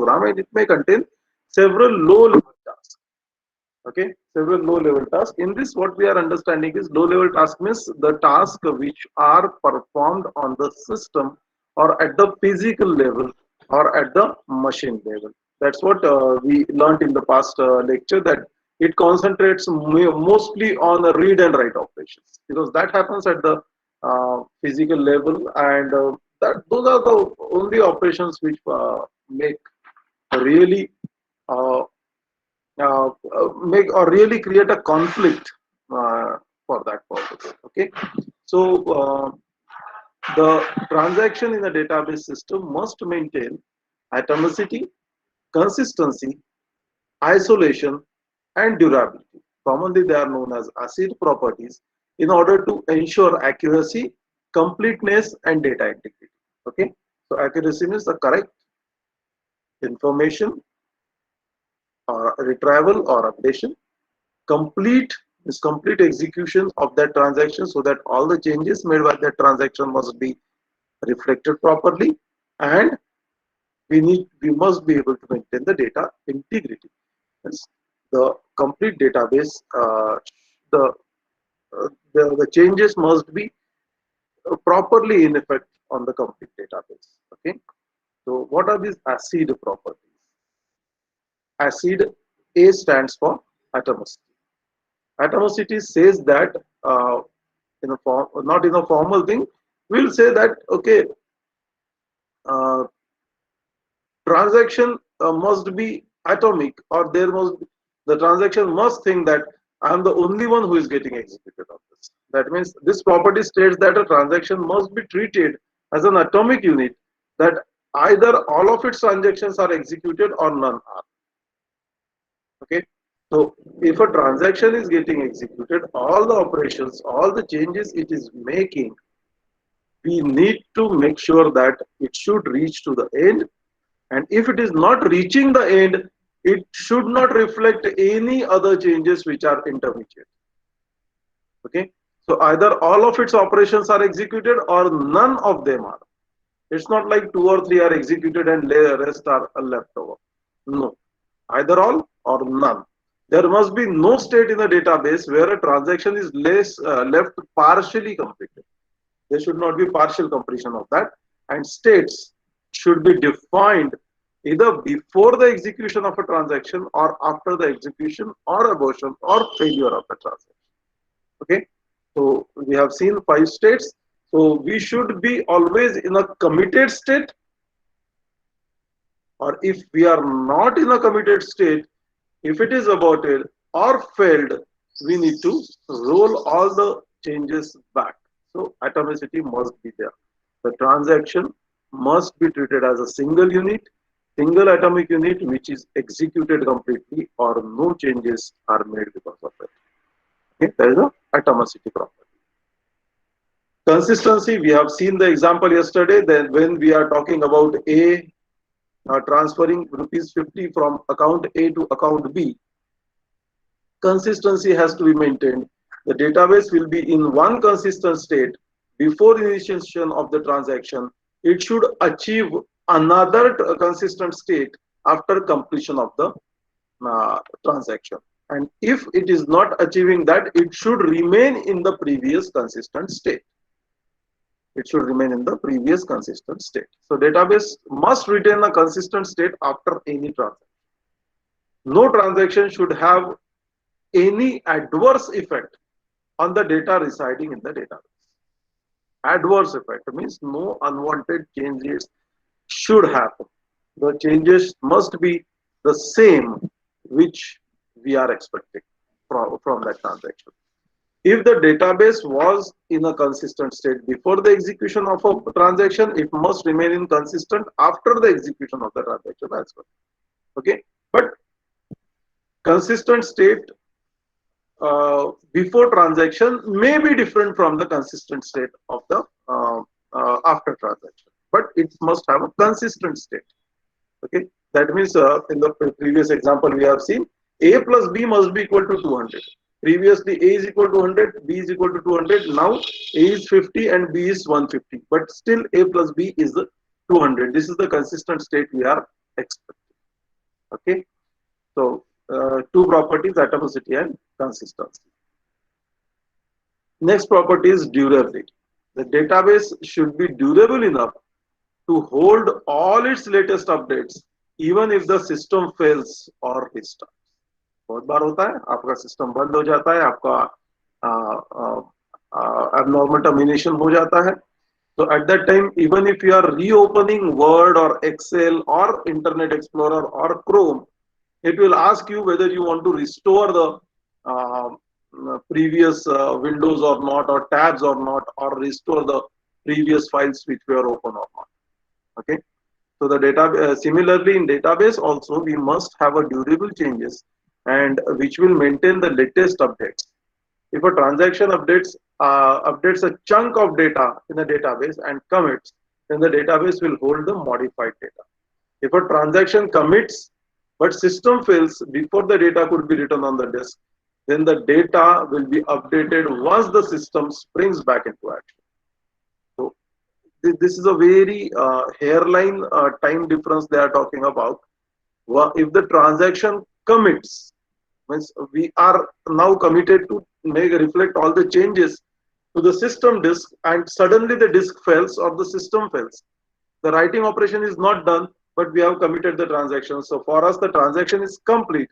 program, and it may contain several low-level tasks. Okay, several low-level tasks. In this, what we are understanding is low-level task means the task which are performed on the system or at the physical level or at the machine level. That's what we learned in the past lecture, that it concentrates mostly on the read and write operations, because that happens at the physical level, and that those are the only operations which make really uh, make or really create a conflict for that purpose. Okay, so the transaction in the database system must maintain atomicity, consistency, isolation, and durability. Commonly, they are known as ACID properties in order to ensure accuracy, completeness, and data integrity. Okay, so accuracy means the correct information or retrieval or updation. Complete is complete execution of that transaction, so that all the changes made by that transaction must be reflected properly, and we must be able to maintain the data integrity. Yes. The complete database, the, the changes must be properly in effect on the complete database. Okay, so what are these ACID properties? ACID, A stands for atomicity. Atomicity says that in a form, not in a formal thing, we'll say that okay, uh, transaction must be atomic, or there must be, the transaction must think that I am the only one who is getting executed on this. That means this property states that a transaction must be treated as an atomic unit, that either all of its transactions are executed or none are. Okay, so if a transaction is getting executed, all the operations, all the changes it is making, we need to make sure that it should reach to the end, and if it is not reaching the end, it should not reflect any other changes which are intermediate. Okay, so either all of its operations are executed or none of them are. It's not like two or three are executed and the rest are left over. No, either all or none. There must be no state in the database where a transaction is left partially completed. There should not be partial completion of that, and states should be defined either before the execution of a transaction or after the execution or abortion or failure of the transaction. Okay, so we have seen 5 states. So we should be always in a committed state, or if we are not in a committed state, if it is aborted or failed, we need to roll all the changes back. So atomicity must be there. The transaction must be treated as a single unit, single atomic unit, which is executed completely, or no changes are made because of it. Okay, there is a atomicity property. Consistency, we have seen the example yesterday. Then when we are talking about A transferring rupees 50 from account A to account B, consistency has to be maintained. The database will be in one consistent state before initiation of the transaction. It should achieve another consistent state after completion of the transaction. And if it is not achieving that, it should remain in the previous consistent state. It should remain in the previous consistent state. So database must retain a consistent state after any transaction. No transaction should have any adverse effect on the data residing in the database. Adverse effect means no unwanted changes should happen. The changes must be the same which we are expecting from that transaction. If the database was in a consistent state before the execution of a transaction, it must remain in consistent after the execution of the transaction as well. Okay, but consistent state before transaction may be different from the consistent state of the after transaction, but it must have a consistent state. Okay, that means in the previous example we have seen A plus B must be equal to 200. Previously A is equal to 100, B is equal to 200. Now A is 50 and B is 150, but still A plus B is 200. This is the consistent state we are expecting. Okay, so two properties, atomicity and consistency. Next property is durability. The database should be durable enough to hold all its latest updates even if the system fails or restarts. बहुत बार होता है आपका system बंद हो जाता है, आपका abnormal termination हो जाता है. So at that time, even if you are reopening Word or Excel or Internet Explorer or Chrome, it will ask you whether you want to restore the uh, previous windows or not, or tabs or not, or restore the previous files which were open or not. Okay. So the data, similarly in database also, we must have a durable changes and which will maintain the latest updates. If a transaction updates a chunk of data in a database and commits, then the database will hold the modified data. If a transaction commits but system fails before the data could be written on the disk, then the data will be updated once the system springs back into action. So this is a very hairline time difference they are talking about. If the transaction commits, means we are now committed to make reflect all the changes to the system disk, and suddenly the disk fails or the system fails. The writing operation is not done, but we have committed the transaction. So for us, the transaction is complete.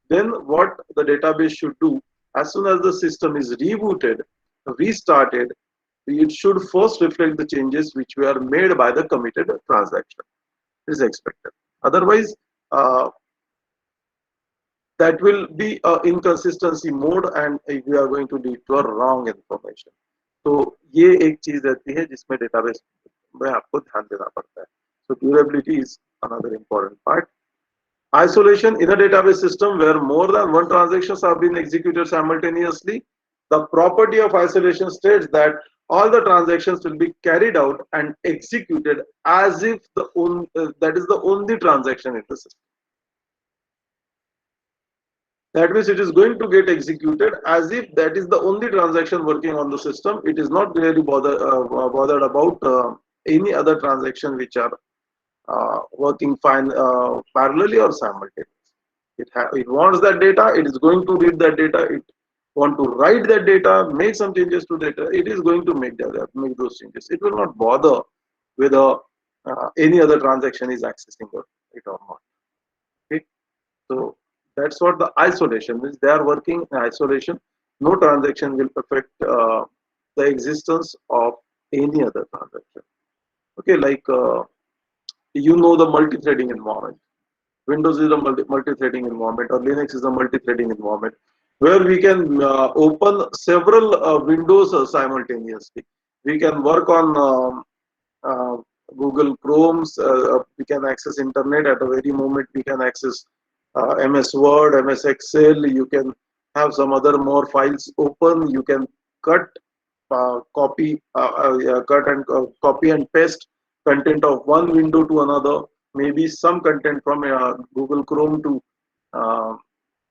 Then what the database should do, as soon as the system is rebooted, restarted, it should first reflect the changes which were made by the committed transaction. It is expected. Otherwise, that will be a inconsistency mode and we are going to lead to a wrong information. तो ये एक चीज रहती है जिसमें database में आपको ध्यान देना पड़ता है. So durability is another important part. Isolation in a database system where more than one transactions have been executed simultaneously. The property of isolation states that all the transactions will be carried out and executed as if that is the only transaction in the system. That means it is going to get executed as if that is the only transaction working on the system. It is not really bothered about any other transaction which are working fine parallelly or simultaneously. It wants that data. It is going to read that data. It want to write that data, make some changes to data. It is going to make those changes. It will not bother whether any other transaction is accessing it or not. Okay, so that's what the isolation means. They are working in isolation. No transaction will affect the existence of any other transaction. Okay, like the multi-threading environment. Windows is a multi-threading environment, or Linux is a multi-threading environment, where we can open several windows simultaneously. We can work on Google Chromes. We can access internet at a very moment. We can access MS Word, MS Excel. You can have some other more files open. You can cut, copy and paste content of one window to another. Maybe some content from Google Chrome to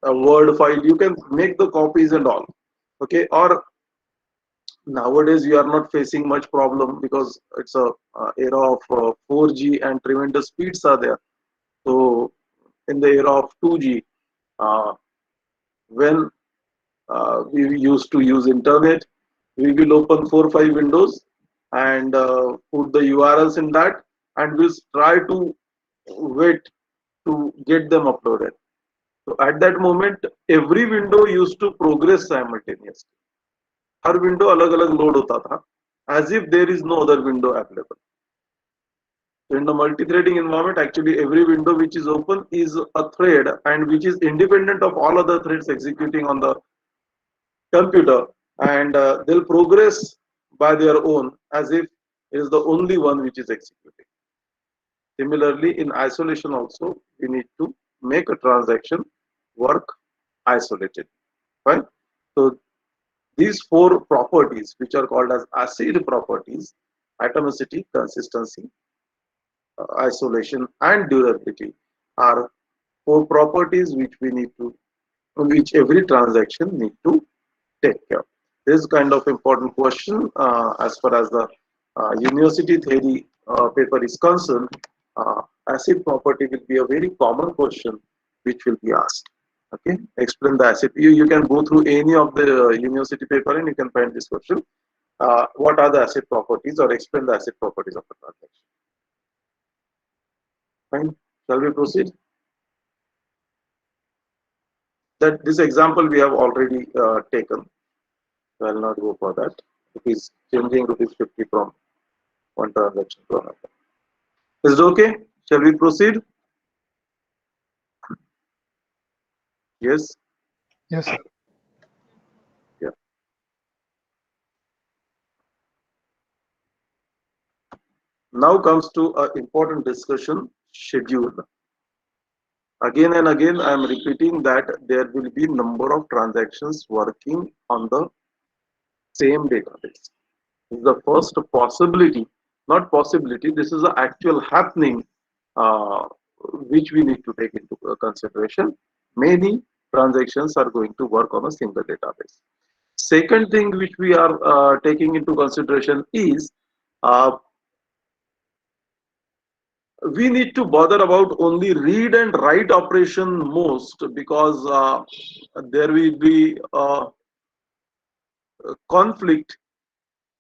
a Word file. You can make the copies and all. Okay, or nowadays you are not facing much problem because it's a era of 4G and tremendous speeds are there. So in the era of 2G, when we used to use internet, we will open 4 or 5 windows and put the URLs in that, and we'll try to wait to get them uploaded. So at that moment, every window used to progress simultaneously. Her window अलग-अलग load होता था, as if there is no other window available. So in the multi-threading environment, actually every window which is open is a thread and which is independent of all other threads executing on the computer, and they'll progress by their own as if it is the only one which is executing. Similarly, in isolation also, we need to make a transaction work isolated. Right? So these 4 properties, which are called as ACID properties, atomicity, consistency, isolation, and durability, are 4 properties which every transaction need to take care. This is kind of important question as far as the university theory paper is concerned. Acid property will be a very common question which will be asked. Okay, explain the asset. You can go through any of the university paper and you can find this question. What are the asset properties, or explain the asset properties of the transaction. Fine. Shall we proceed? That this example we have already taken. So I will not go for that. It is changing rupees 50 from one transaction to another. Is it okay? Shall we proceed? Yes. Yes, sir. Yeah. Now comes to an important discussion: schedule. Again and again, I am repeating that there will be number of transactions working on the same database. This is the first possibility, not possibility. This is the actual happening, uh, which we need to take into consideration. Many transactions are going to work on a single database. Second thing which we are taking into consideration is uh, we need to bother about only read and write operation most, because there will be conflict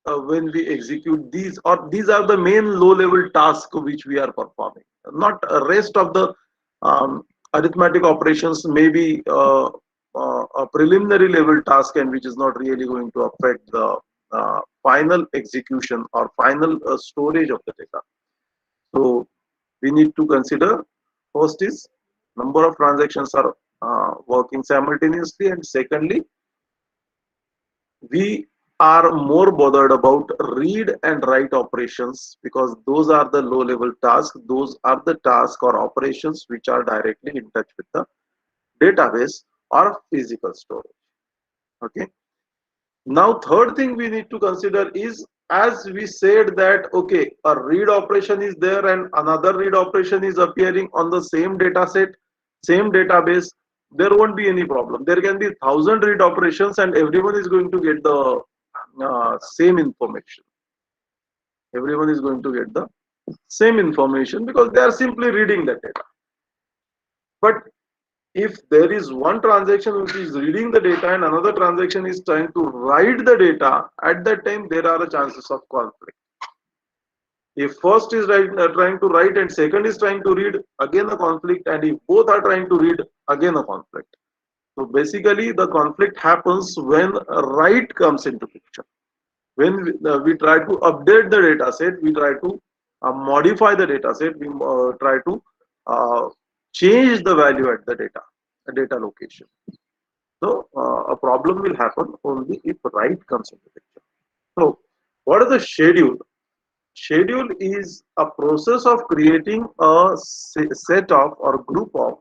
when we execute these, or these are the main low level tasks which we are performing, not rest of the um, arithmetic operations may be a preliminary level task, and which is not really going to affect the final execution or final storage of the data. So we need to consider, first is number of transactions are working simultaneously, and secondly, we are more bothered about read and write operations, because those are the low level tasks. Those are the tasks or operations which are directly in touch with the database or physical storage. Okay. Now, third thing we need to consider is, as we said that, okay, a read operation is there and another read operation is appearing on the same data set, same database, there won't be any problem. There can be 1,000 read operations and everyone is going to get the same information. Everyone is going to get the same information because they are simply reading the data. But if there is one transaction which is reading the data and another transaction is trying to write the data, at that time there are chances of conflict. If first is trying to write and second is trying to read, again a conflict, and if both are trying to read, again a conflict. So basically the conflict happens when write comes into picture. When we try to update the data set, we try to modify the data set, we try to change the value at the data location. So a problem will happen only if write comes into picture. So what is the schedule? Schedule is a process of creating a set of or group of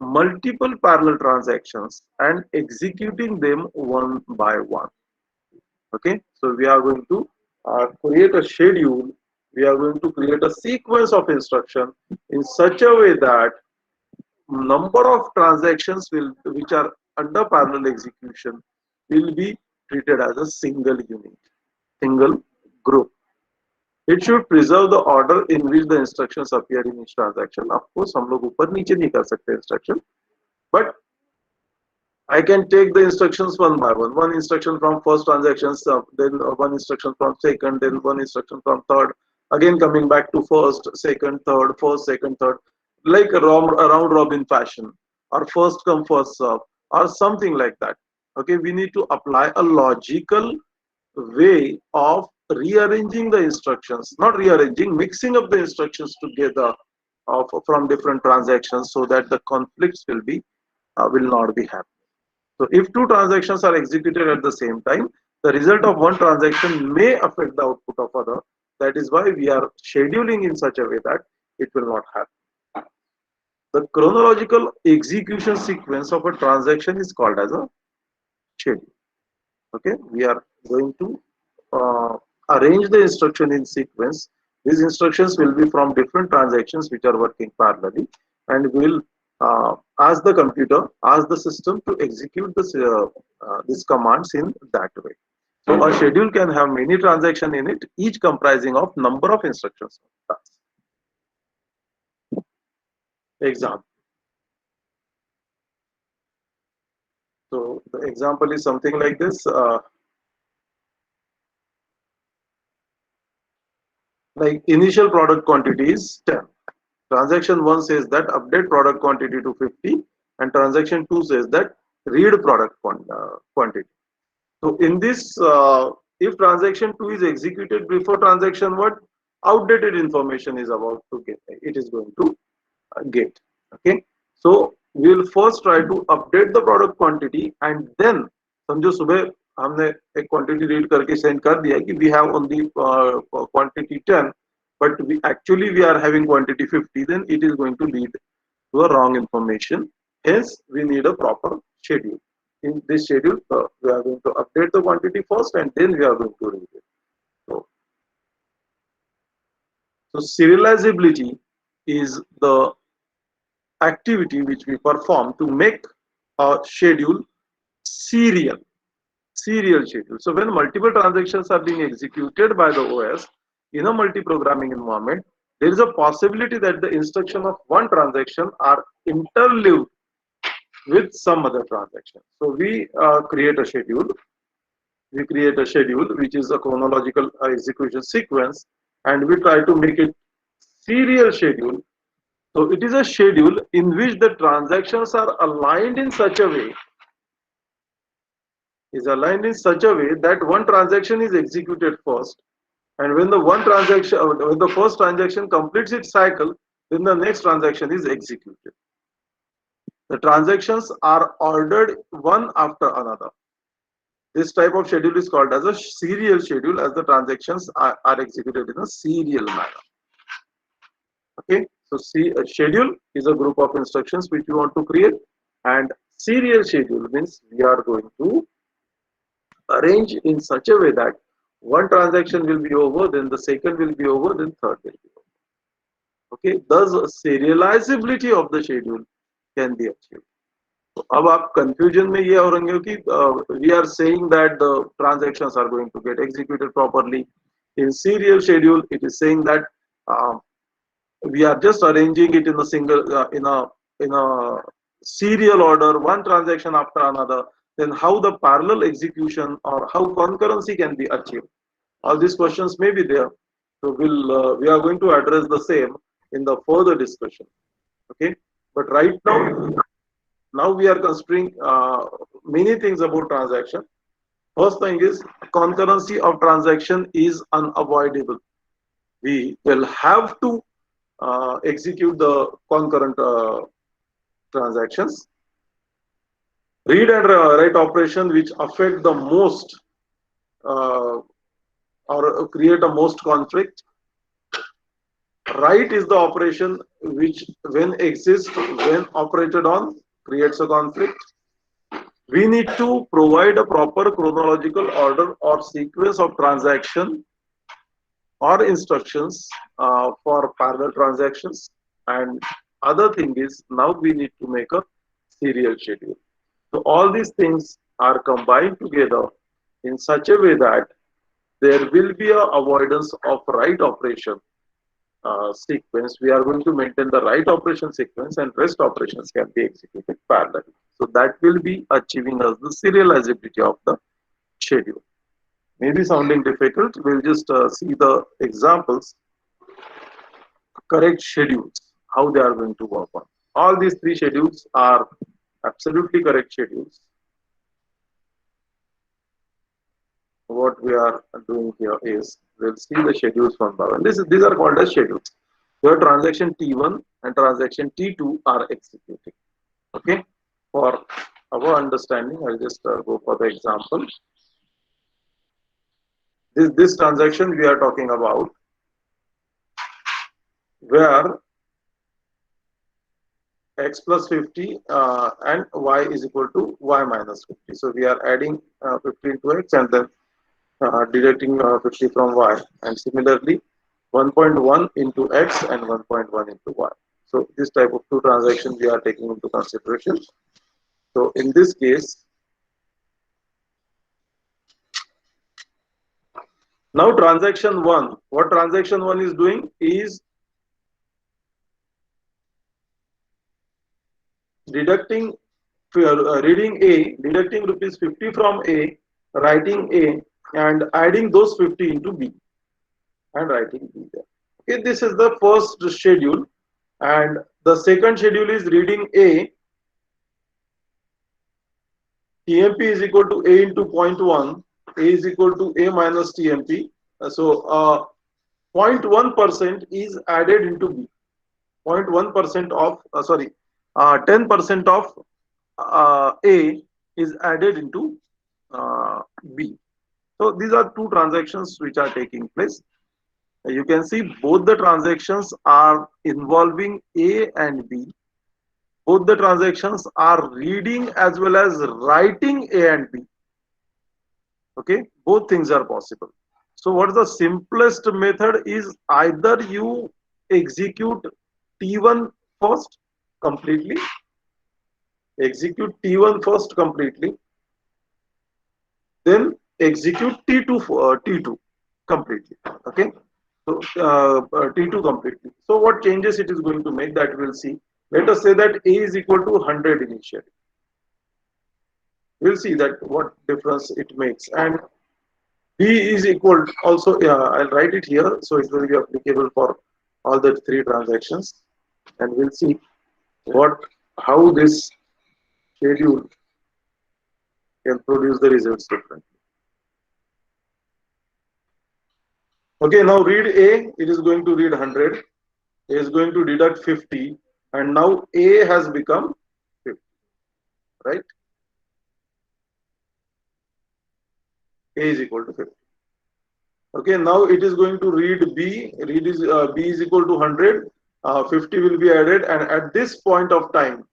multiple parallel transactions and executing them one by one. Okay, so we are going to create a schedule. We are going to create a sequence of instruction in such a way that number of transactions which are under parallel execution will be treated as a single unit, single group. It should preserve the order in which the instructions appear in each transaction. Of course, हम लोग ऊपर नीचे नहीं कर सकते instruction, but I can take the instructions one by one. One instruction from first transaction, then one instruction from second, then one instruction from third. Again coming back to first, second, third, first, second, third, like a round robin fashion, or first come first serve, or something like that. Okay, we need to apply a logical way of rearranging the instructions, not rearranging, mixing up the instructions together from different transactions, so that the conflicts will not be happening. So if two transactions are executed at the same time, the result of one transaction may affect the output of other. That is why we are scheduling in such a way that it will not happen. The chronological execution sequence of a transaction is called as a schedule. Okay, we are going to arrange the instruction in sequence. These instructions will be from different transactions which are working parallelly, and will ask the computer, ask the system to execute these commands in that way. So a schedule can have many transactions in it, each comprising of number of instructions. Example. The example is something like this. Like initial product quantity is 10. Transaction 1 says that update product quantity to 50, and transaction 2 says that read product quantity. So in this, if transaction 2 is executed before transaction 1, outdated information is about to get, it is going to get. Okay. So we'll first try to update the product quantity, and then समझो सुबह हमने एक quantity read करके send कर दिया कि we have only quantity 10, but we are having quantity 50, then it is going to lead to a wrong information. Hence, we need a proper schedule. In this schedule, we are going to update the quantity first, and then we are going to read it. So serializability is the activity which we perform to make a schedule serial schedule. So when multiple transactions are being executed by the OS in a multi-programming environment, there is a possibility that the instruction of one transaction are interleaved with some other transaction. So we create a schedule. We create a schedule which is a chronological execution sequence, and we try to make it serial schedule. So it is a schedule in which the transactions are aligned in such a way that one transaction is executed first, and when the first transaction completes its cycle, then the next transaction is executed. The transactions are ordered one after another. This type of schedule is called as a serial schedule, as the transactions are executed in a serial manner. Okay, so a schedule is a group of instructions which we want to create, and serial schedule means we are going to arrange in such a way that one transaction will be over, then the second will be over, then third will be over. Okay, thus serializability of the schedule can be achieved. So अब आप confusion में ये हो रहे हो कि we are saying that the transactions are going to get executed properly. In serial schedule, it is saying that we are just arranging it in a single in a serial order, one transaction after another. Then how the parallel execution or how concurrency can be achieved? All these questions may be there. So we are going to address the same in the further discussion. Okay, but right now we are considering many things about transaction. First thing is concurrency of transaction is unavoidable. We will have to execute the concurrent transactions. Read and write operation which affect the most or create a most conflict. Write is the operation which when exists, when operated on, creates a conflict. We need to provide a proper chronological order or sequence of transaction or instructions for parallel transactions. And other thing is now we need to make a serial schedule. So all these things are combined together in such a way that there will be a avoidance of write operation sequence. We are going to maintain the write operation sequence, and rest operations can be executed parallelly. So that will be achieving us the serializability of the schedule. Maybe sounding difficult, we'll just see the examples. Correct schedules, how they are going to work on. All these three schedules are absolutely correct schedules. What we are doing here is we'll see the schedules one by one. These are called as schedules. Your transaction T1 and transaction T2 are executing. Okay, for our understanding, I'll just go for the example. This transaction we are talking about, where x plus 50 and y is equal to y minus 50. So we are adding 50 into x and then deducting 50 from y, and similarly 1.1 into x and 1.1 into y. So this type of two transactions we are taking into consideration. So in this case, now transaction 1, what transaction 1 is doing is deducting reading A, deducting rupees 50 from A, writing A, and adding those 50 into B and writing B there. Okay, this is the first schedule, and the second schedule is reading A. TMP is equal to A into 0.1. A is equal to A minus TMP. So 0.1% is added into B. 0.1% of 10% of A is added into B. So these are two transactions which are taking place. You can see both the transactions are involving A and B. Both the transactions are reading as well as writing A and B. Okay, both things are possible. So what is the simplest method is either you execute T1 first completely, execute T1 first completely, then execute T2 completely. Okay, so T2 completely. So what changes it is going to make, that we'll see. Let us say that A is equal to 100 initially. We'll see that what difference it makes, and B is equal also. I'll write it here so it will be applicable for all the three transactions, and we'll see what how this schedule can produce the results differently. Okay, now read A, it is going to read 100, A is going to deduct 50, and now A has become 50, right? A is equal to 50. Okay, now it is going to read B, B is equal to 100, 50 will be added, and at this point of time,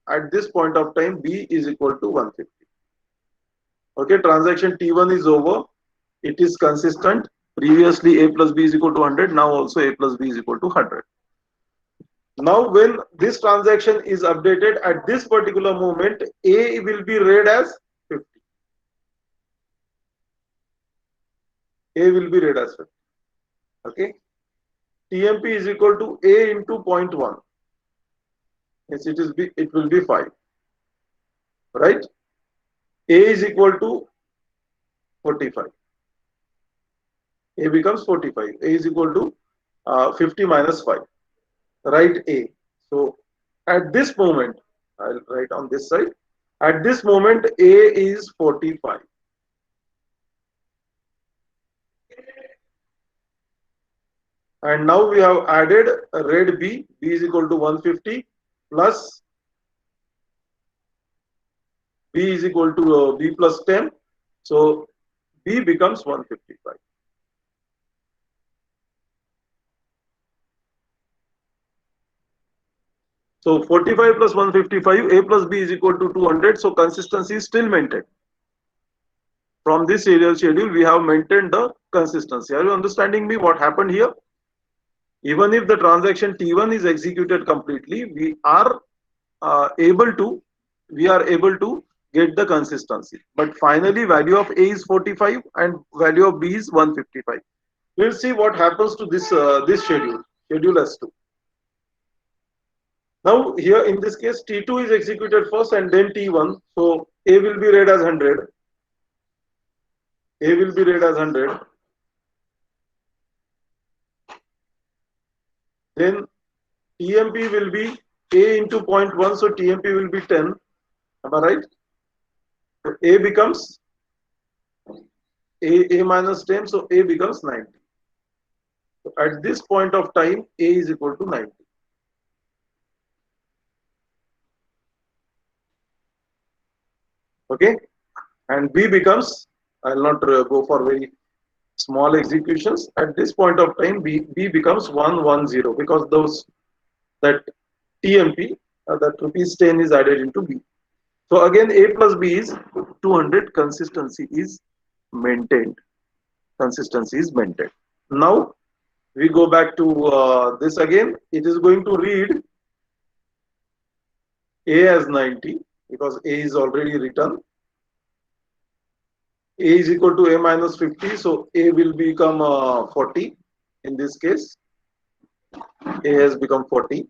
B is equal to 150. Okay, transaction T1 is over, it is consistent. Previously A plus B is equal to 100, now also A plus B is equal to 100. Now when this transaction is updated at this particular moment, A will be read as 50. A will be read as 50. Okay. TMP is equal to A into 0.1. Yes, it will be 5. Right? A is equal to 45. A becomes 45. A is equal to 50 minus 5. Write A. So at this moment, I'll write on this side. At this moment, A is 45. And now we have added read B. B is equal to 150 plus B is equal to B plus 10. So B becomes 155. So 45 plus 155, A plus B is equal to 200. So consistency is still maintained. From this serial schedule, we have maintained the consistency. Are you understanding me what happened here? Even if the transaction T1 is executed completely, we are able to get the consistency. But finally, value of A is 45 and value of B is 155. We'll see what happens to this schedule S2. Now here in this case, T2 is executed first and then T1. So A will be read as 100. A will be read as 100. Then TMP will be A into 0.1. So TMP will be 10. Am I right? So A becomes A minus 10. So A becomes 90. So at this point of time, A is equal to 90. Okay, and B becomes, I'll not go for very small executions. At this point of time, B becomes 110 because that TMP, that rupees 10 is added into B. So again, A plus B is 200. Consistency is maintained. Now we go back to this again. It is going to read A as 90 because A is already written. A is equal to A minus 50, so A will become 40 in this case. A has become 40.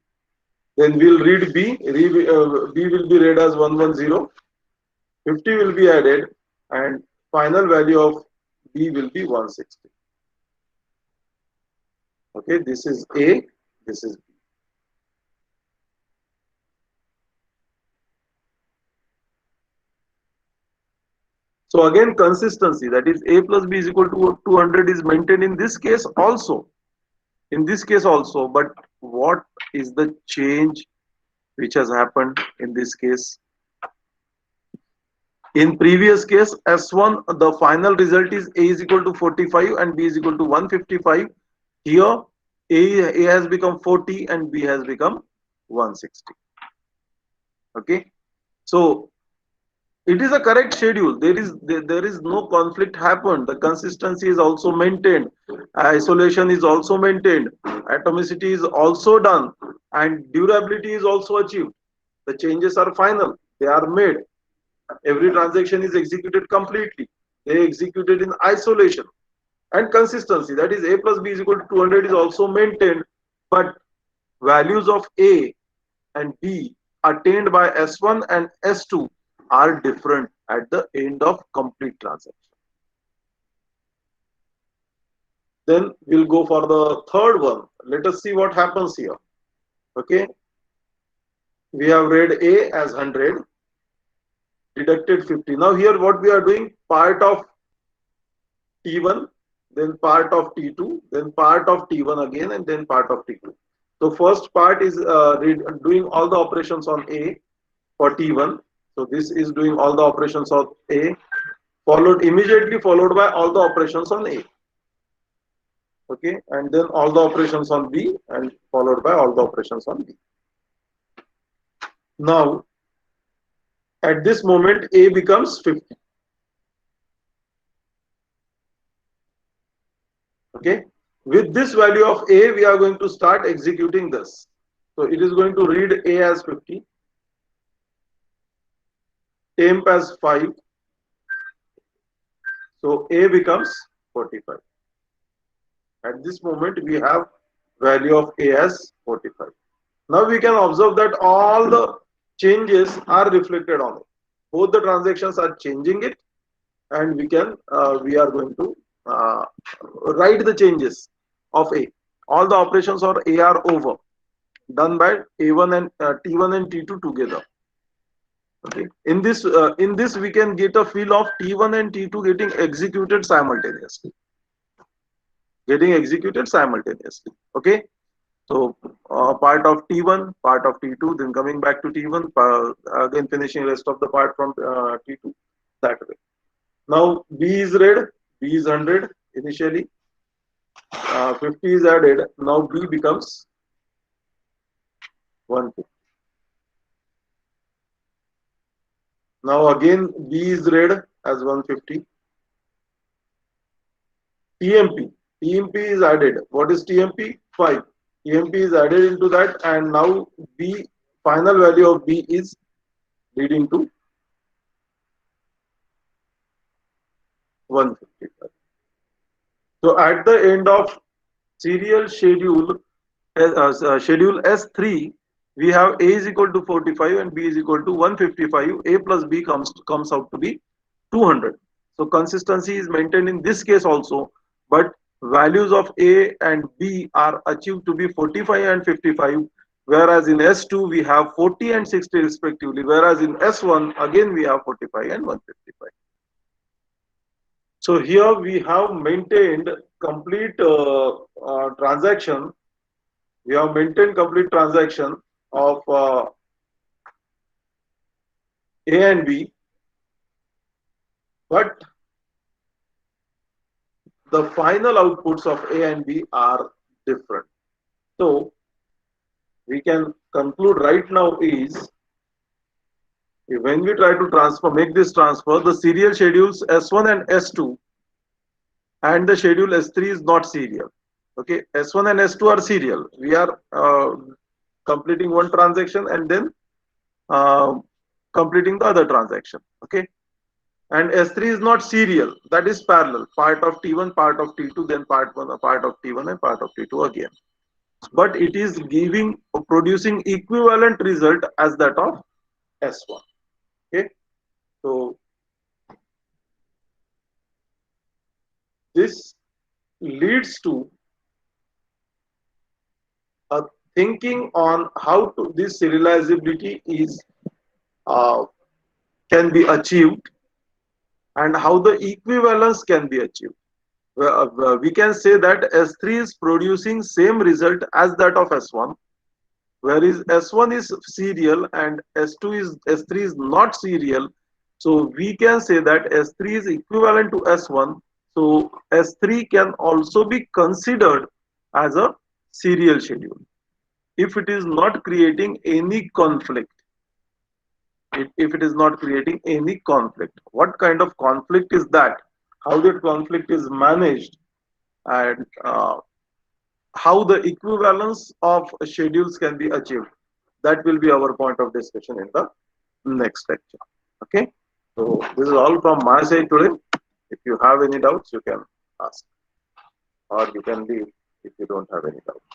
Then we'll read B. B will be read as 110. 50 will be added, and final value of B will be 160. Okay, this is A, this is B. So again, consistency, that is A plus B is equal to 200 is maintained in this case also. In this case also, but what is the change which has happened in this case? In previous case, S1, the final result is A is equal to 45 and B is equal to 155. Here, A has become 40 and B has become 160. Okay. So, it is a correct schedule. There is no conflict happened. The consistency is also maintained. Isolation is also maintained. Atomicity is also done. And durability is also achieved. The changes are final. They are made. Every transaction is executed completely. They executed in isolation. And consistency, that is A plus B is equal to 200 is also maintained, but values of A and B attained by S1 and S2 are different at the end of complete transaction. Then we'll go for the third one. Let us see what happens here. Okay, we have read A as 100, deducted 50. Now here what we are doing, part of T1, then part of T2, then part of T1 again, and then part of T2. So first part is doing all the operations on A for T1. So this is doing all the operations of A, immediately followed by all the operations on A. Okay, and then all the operations on B, and followed by all the operations on B. Now, at this moment, A becomes 50. Okay, with this value of A, we are going to start executing this. So it is going to read A as 50, temp as 5. So A becomes 45. At this moment, we have value of A as 45. Now we can observe that all the changes are reflected on it. Both the transactions are changing it, and we are going to write the changes of A. All the operations of A are over, done by A1 and T1 and T2 together. Okay. In this we can get a feel of T1 and T2 getting executed simultaneously. Okay. So part of T1, part of T2, then coming back to T1, again finishing rest of the part from T2, that way. Now B is read, B is 100 initially, 50 is added, now B becomes 150. Now again B is read as 150. TMP is added. What is TMP? 5. TMP is added into that, and now B, final value of B is leading to 155. So at the end of serial schedule schedule S3, we have A is equal to 45 and B is equal to 155. A plus B comes out to be 200. So consistency is maintained in this case also, but values of A and B are achieved to be 45 and 55, whereas in S2 we have 40 and 60 respectively, whereas in S1 again we have 45 and 155. So here we have maintained complete transaction. We have maintained complete transaction of A and B, but the final outputs of A and B are different. So we can conclude right now is, when we try to make this transfer, the serial schedules S1 and S2 and the schedule S3 is not serial. Okay, S1 and S2 are serial. We are completing one transaction and then completing the other transaction. Okay, and S3 is not serial, that is parallel, part of T1, part of T2, then part of T1 and part of T2 again. But it is producing equivalent result as that of S1. Okay. So this leads to a thinking on how to, this serializability is uh, can be achieved and how the equivalence can be achieved. We can say that S3 is producing same result as that of S1, whereas S1 is serial and S3 is not serial. So we can say that S3 is equivalent to S1. So S3 can also be considered as a serial schedule if it is not creating any conflict. If it is not creating any conflict, what kind of conflict is that? How that conflict is managed, and how the equivalence of schedules can be achieved. That will be our point of discussion in the next lecture. Okay. So this is all from my side today. If you have any doubts, you can ask, or you can leave if you don't have any doubts.